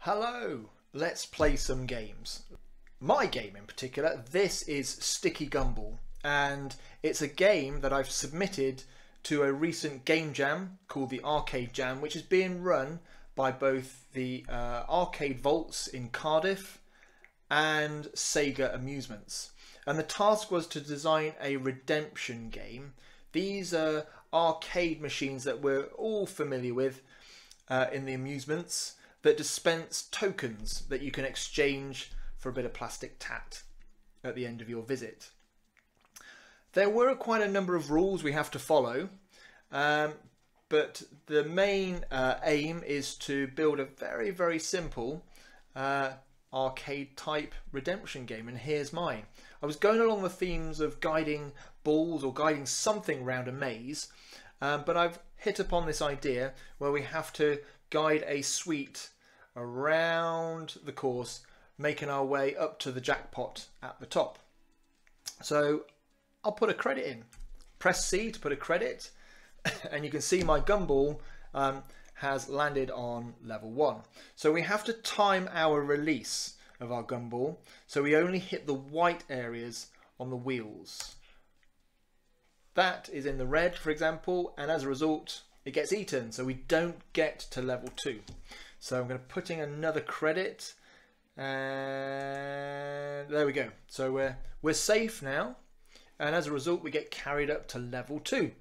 Hello, let's play some games. My game in particular, this is Sticky Gumball, and it's a game that I've submitted to a recent game jam called the Arcade Jam, which is being run by both the Arcade Vaults in Cardiff and Sega Amusements. And the task was to design a redemption game. These are arcade machines that we're all familiar with in the amusements, that dispense tokens that you can exchange for a bit of plastic tat at the end of your visit. There were quite a number of rules we have to follow, but the main aim is to build a very simple arcade type redemption game, and here's mine. I was going along the themes of guiding balls or guiding something around a maze, but I've hit upon this idea where we have to guide a suite around the course, making our way up to the jackpot at the top. So I'll put a credit in. Press C to put a credit, and you can see my gumball has landed on level 1. So we have to time our release of our gumball, so we only hit the white areas on the wheels. That is in the red, for example, and as a result it gets eaten, so we don't get to level 2. So I'm going to put in another credit, and there we go. So we're safe now, and as a result we get carried up to level 2,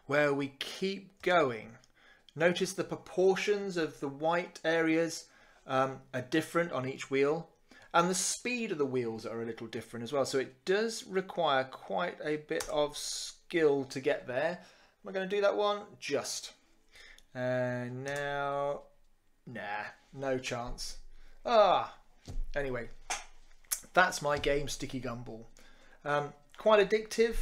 where we keep going. Notice the proportions of the white areas are different on each wheel, and the speed of the wheels are a little different as well. So it does require quite a bit of skill to get there. Am I going to do that one? Just. And now, nah, no chance. Anyway, that's my game, Sticky Gumball. Quite addictive.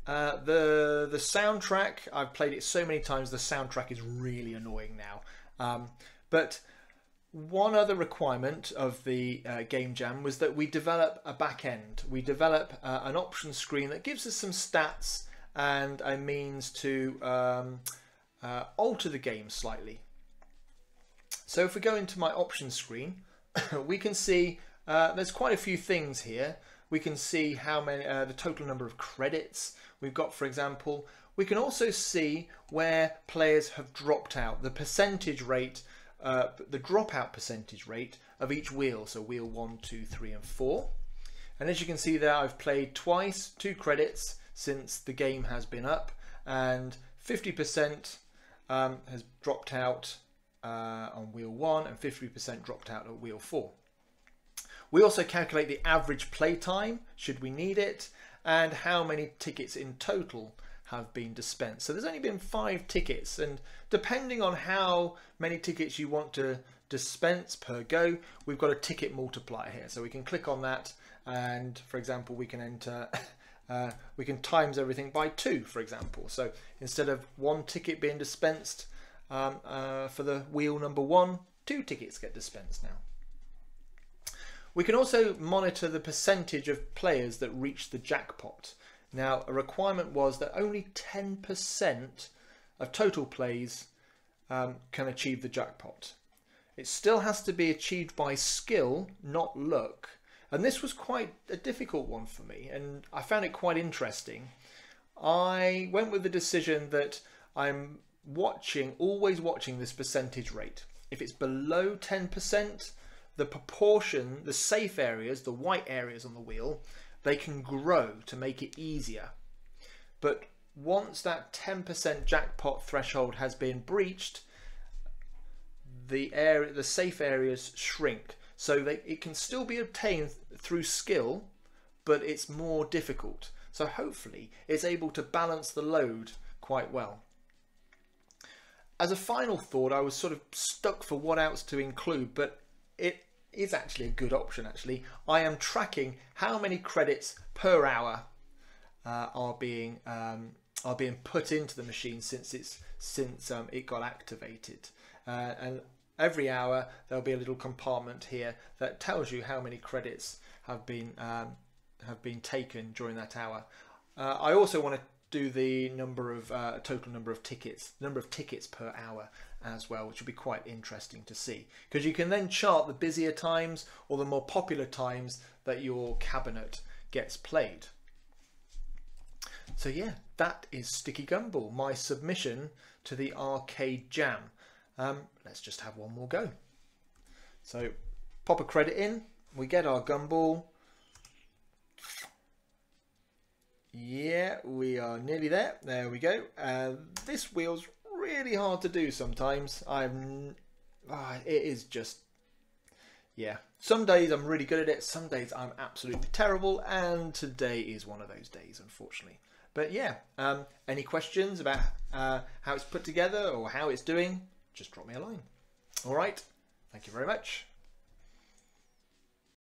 The soundtrack, I've played it so many times, the soundtrack is really annoying now. But one other requirement of the game jam was that we develop a back end. We develop an option screen that gives us some stats and a means to alter the game slightly. So if we go into my options screen, we can see there's quite a few things here. We can see how many, the total number of credits we've got, for example. We can also see where players have dropped out, the percentage rate, the dropout percentage rate of each wheel. So wheel 1, 2, 3 and 4. And as you can see there, I've played twice, 2 credits since the game has been up, and 50% has dropped out on wheel 1 and 50% dropped out at wheel 4. We also calculate the average play time, should we need it, and how many tickets in total have been dispensed. So there's only been 5 tickets, and depending on how many tickets you want to dispense per go, we've got a ticket multiplier here. So we can click on that, and for example we can enter we can times everything by 2, for example. So instead of 1 ticket being dispensed for the wheel number 1, 2 tickets get dispensed now. We can also monitor the percentage of players that reach the jackpot. Now, a requirement was that only 10% of total plays can achieve the jackpot. It still has to be achieved by skill, not luck. And this was quite a difficult one for me, and I found it quite interesting. I went with the decision that I'm always watching this percentage rate. If it's below 10%, the proportion, the safe areas, the white areas on the wheel, they can grow to make it easier. But once that 10% jackpot threshold has been breached, the safe areas shrink. So it can still be obtained through skill, but it's more difficult. So hopefully it's able to balance the load quite well. As a final thought, I was sort of stuck for what else to include, but it is actually a good option. Actually, I am tracking how many credits per hour are being put into the machine since it got activated, and every hour there'll be a little compartment here that tells you how many credits have been taken during that hour. I also want to do the number of total number of tickets per hour, as well, which will be quite interesting to see, because you can then chart the busier times or the more popular times that your cabinet gets played. So yeah, that is Sticky Gumball, my submission to the Arcade Jam. Let's just have one more go. So pop a credit in, we get our Gumball. Yeah, we are nearly there. There we go. This wheel's really hard to do sometimes. It is just, yeah. Some days I'm really good at it, some days I'm absolutely terrible, and today is one of those days, unfortunately. But yeah, any questions about how it's put together or how it's doing, just drop me a line. All right, thank you very much.